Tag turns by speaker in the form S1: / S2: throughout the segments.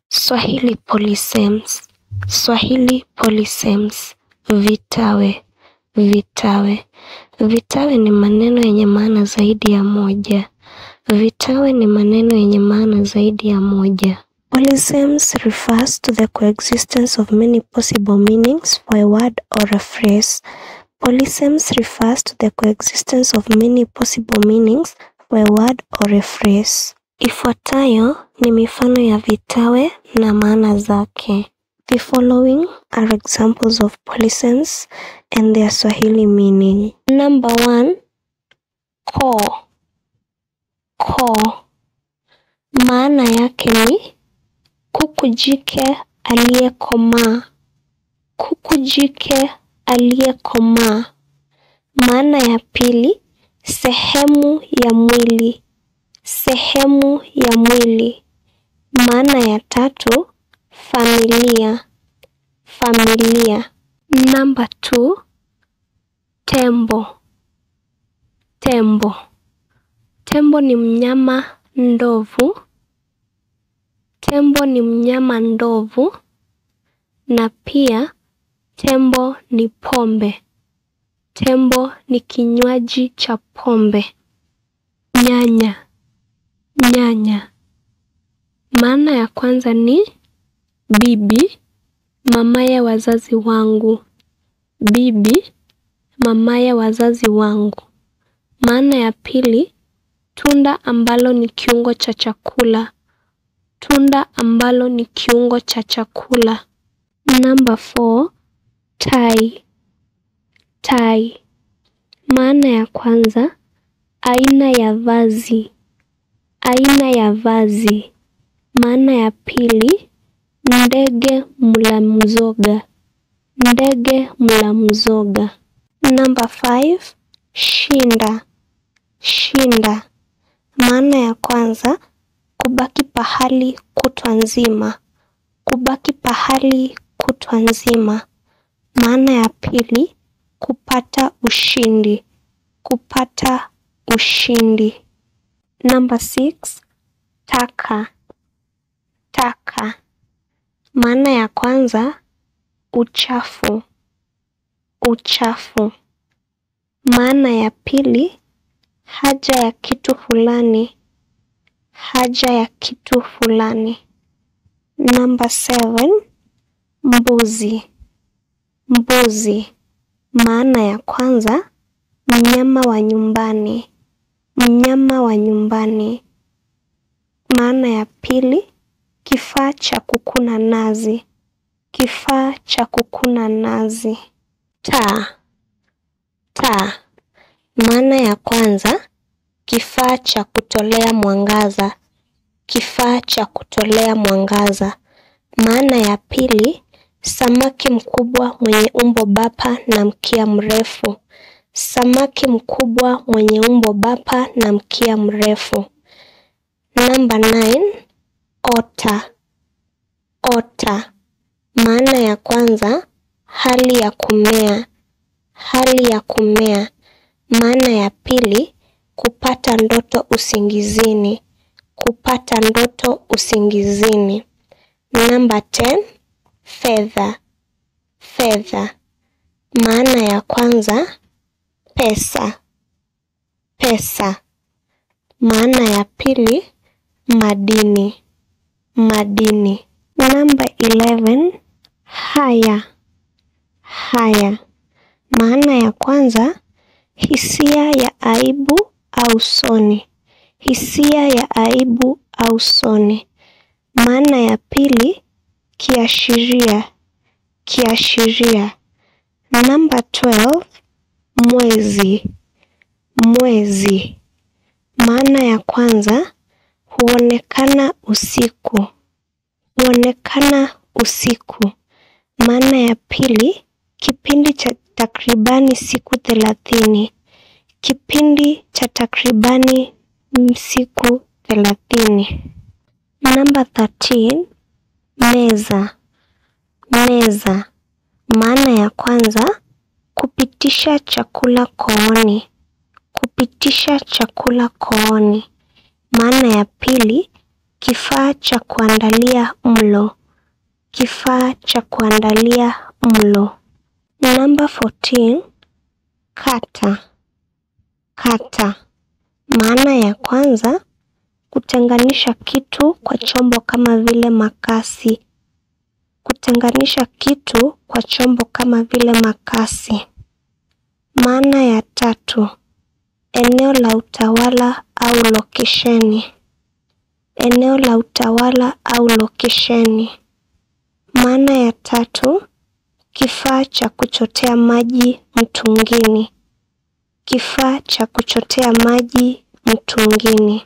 S1: Swahili Polysems. Swahili Polysems. Vitawe. Vitawe. Vitawe ni maneno yenye maana zaidi ya moja. Vitawe ni maneno yenye maana zaidi ya moja. Polysems refers to the coexistence of many possible meanings for a word or a phrase. Polysems refers to the coexistence of many possible meanings for a word or a phrase. Ifuatayo ni mifano ya vitawe na maana zake. The following are examples of polysems and their Swahili meaning. Number 1, koo. Koo. Maana yake ni kuku jike aliyekomaa. Kuku jike aliyekomaa. Maana ya pili, sehemu ya mwili. Sehemu ya mwili. Maana ya tatu, familia. Familia. Number 2, tembo. Tembo. Tembo ni mnyama ndovu. Tembo ni mnyama ndovu. Na pia tembo ni pombe. Tembo ni kinywaji cha pombe. Nyanya. Nyanya. Maana ya kwanza ni bibi, mamaye wazazi wangu. Bibi, mamaye wazazi wangu. Maana ya pili, tunda ambalo ni kiungo cha chakula. Tunda ambalo ni kiungo cha chakula. Number 4, tai. Tai. Maana ya kwanza, aina ya vazi. Aina ya vazi. Maana ya pili, ndege mla mzoga. Ndege mla mzoga. Number 5, shinda. Shinda. Maana ya kwanza, kubaki pahali kutwa nzima. Kubaki pahali kutwa nzima. Maana ya pili, kupata ushindi. Kupata ushindi. Number 6, taka. Taka. Maana ya kwanza, uchafu. Uchafu. Maana ya pili, haja ya kitu fulani. Haja ya kitu fulani. Number 7, mbuzi. Mbuzi. Maana ya kwanza, mnyama wa nyumbani. Mnyama wa nyumbani. Maana ya pili, kifaa cha kukuna nazi. Kifaa cha kukuna nazi. Taa. Taa. Maana ya kwanza, kifaa cha kutolea mwangaza. Kifaa cha kutolea mwangaza. Maana ya pili, samaki mkubwa mwenye umbo bapa na mkia mrefu. Samaki mkubwa mwenye umbo bapa na mkia mrefu. Number 9, ota. Ota. Maana ya kwanza, hali ya kumea. Hali ya kumea. Maana ya pili, kupata ndoto usingizini. Kupata ndoto usingizini. Number 10, fedha. Fedha. Maana ya kwanza, pesa. Pesa. Maana ya pili, madini. Madini. Number 11, haya. Haya. Maana ya kwanza, hisia ya aibu au soni. Hisia ya aibu au soni. Maana ya pili, kiashiria. Kiashiria. Number 12, mwezi. Mwezi. Maana ya kwanza, huonekana usiku. Huonekana usiku. Maana ya pili, kipindi cha takribani siku 30. Kipindi cha takribani siku 30. Number 13, meza. Meza. Maana ya kwanza, kupitisha chakula kooni. Kupitisha chakula kooni. Maana ya pili, kifaa cha kuandalia mlo, kifaa cha kuandalia mlo. Number 14, kata, kata. Maana ya kwanza, kutenganisha kitu kwa chombo kama vile makasi. Kutenganisha kitu kwa chombo kama vile makasi. Maana ya tatu, eneo la utawala au lokesheni. Eneo la utawala au lokesheni. Maana ya tatu, kifaa cha kuchotea maji mtungini. Kifaa cha kuchotea maji mtungini.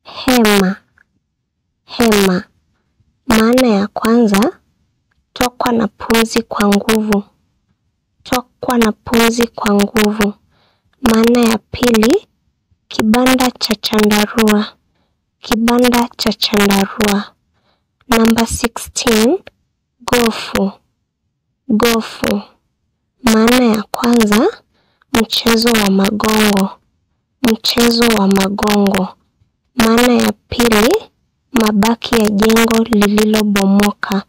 S1: Hema, hema. Maana ya kwanza, tokwa na pumzi kwa nguvu. Tokwa na pumzi kwa nguvu. Maana ya pili, kibanda cha chandarua. Kibanda cha chandarua. Number 16, gofu, gofu. Maana ya kwanza, mchezo wa magongo. Mchezo wa magongo. Maana ya pili, mabaki ya jengo lililobomoka.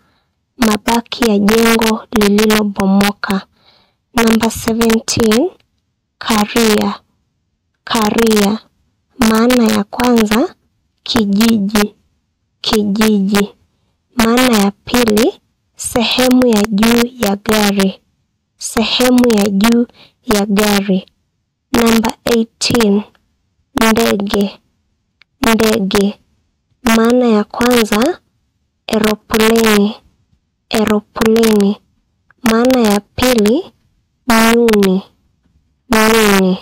S1: Mabaki ya jengo lililobomoka. Number 17, karia, karia. Maana ya kwanza, kijiji, kijiji. Maana ya pili, sehemu ya juu ya gari. Sehemu ya juu ya gari. Number 18, ndege, ndege. Maana ya kwanza, eropleni, eropleni. Maana ya pili, nyuni, nyuni.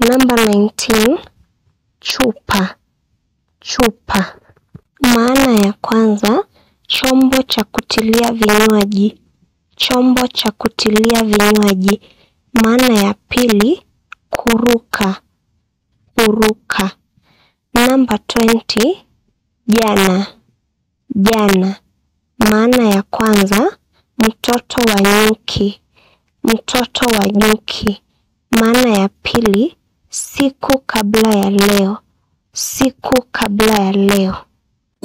S1: Number 19, chupa, chupa. Maana ya kwanza, chombo cha kutilia vinywaji. Chombo cha kutilia vinywaji. Maana ya pili, kuruka, kuruka. Number 20, jana, jana. Maana ya kwanza, mtoto wa nyuki, mtoto wa nyuki. Maana ya pili, siku kabla ya leo, siku kabla ya leo.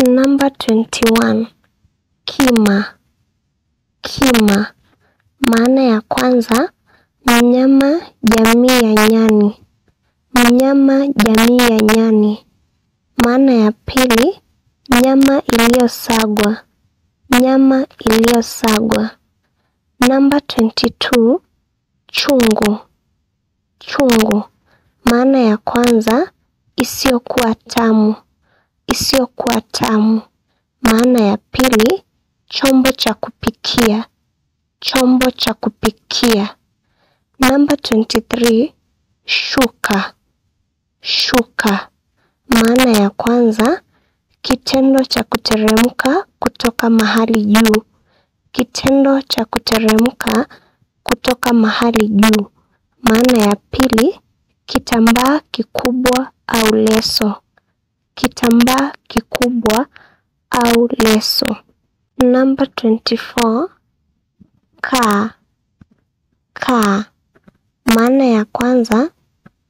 S1: Number 21, kima, kima. Maana ya kwanza, mnyama jamii ya nyani. Mnyama jamii ya nyani. Maana ya pili, nyama iliyosagwa. Nyama iliyosagwa. Number 22, chungu, chungu. Maana ya kwanza, isiyokuwa tamu. Isiyokuwa tamu. Maana ya pili, chombo cha kupikia. Chombo cha kupikia. Number 23, shuka, shuka. Maana ya kwanza, kitendo cha kuteremka kutoka mahali juu. Kitendo cha kuteremka kutoka mahali juu. Maana ya pili, kitambaa kikubwa au leso. Kitambaa kikubwa au leso. Number 24, kaa, kaa. Maana ya kwanza,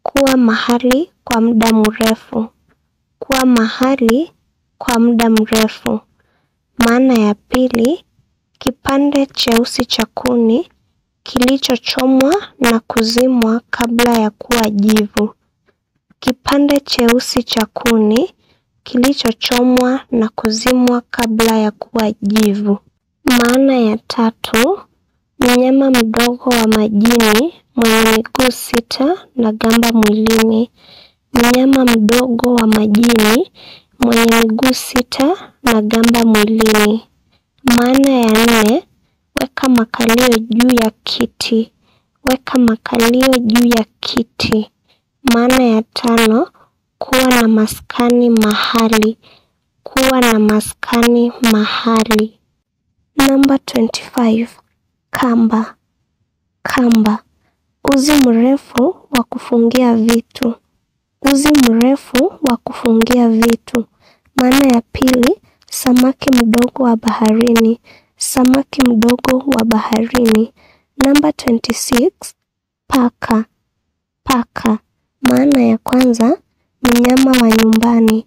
S1: kuwa mahali kwa muda mrefu. Kuwa mahali kwa muda mrefu. Maana ya pili, kipande cheusi cha kuni kilichochomwa na kuzimwa kabla ya kuwa jivu. Kipande cheusi cha kuni kilichochomwa na kuzimwa kabla ya kuwa jivu. Maana ya tatu, mnyama mdogo wa majini mwenye miguu 6 na gamba mwilini. Mnyama mdogo wa majini mwenye miguu 6 na gamba mwilini. Maana ya 4, weka makalio juu ya kiti. Weka makalio juu ya kiti. Maana ya 5, kuwa na maskani mahali. Kuwa na maskani mahali. Number 25, kamba, kamba. Uzi mrefu wa kufungia vitu. Uzi mrefu wa kufungia vitu. Maana ya pili, samaki mdogo wa baharini. Samaki mdogo wa baharini. Number 26, paka, paka. Maana ya kwanza, mnyama wa nyumbani.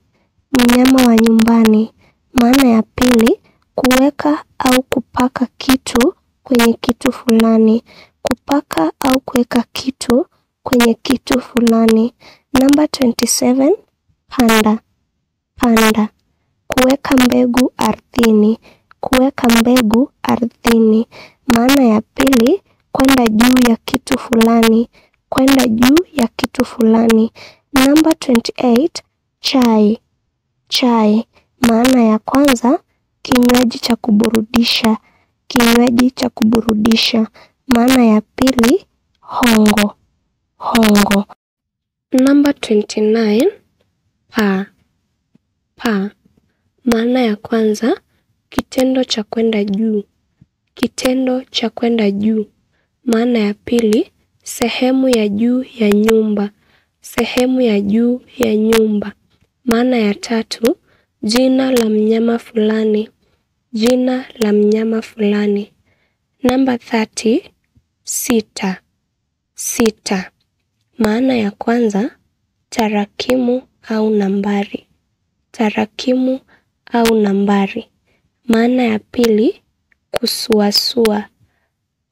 S1: mnyama wa nyumbani. Maana ya pili, kuweka au kupaka kitu kwenye kitu fulani. Kupaka au kuweka kitu kwenye kitu fulani. Number 27, panda. Panda. Kuweka mbegu ardhini. Kuweka mbegu ardhini. Maana ya pili, kwenda juu ya kitu fulani. Kwenda juu ya kitu fulani. Number 28, chai. Chai. Maana ya kwanza, kinywaji cha kuburudisha. Kinywaji cha kuburudisha. Maana ya pili, hongo. Hongo. Number 29, paa. Paa. Maana ya kwanza, kitendo cha kwenda juu. Kitendo cha kwenda juu. Maana ya pili, sehemu ya juu ya nyumba. Sehemu ya juu ya nyumba. Maana ya tatu, jina la mnyama fulani. Jina la mnyama fulani. Number 30, sita. Sita. Maana ya kwanza, tarakimu au nambari. Tarakimu au nambari. Maana ya pili, kusuasua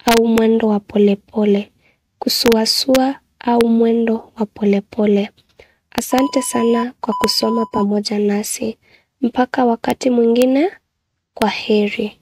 S1: au mwendo wa polepole. Kusuasua au mwendo wa polepole. Asante sana kwa kusoma pamoja nasi. Mpaka wakati mwingine, kwaheri.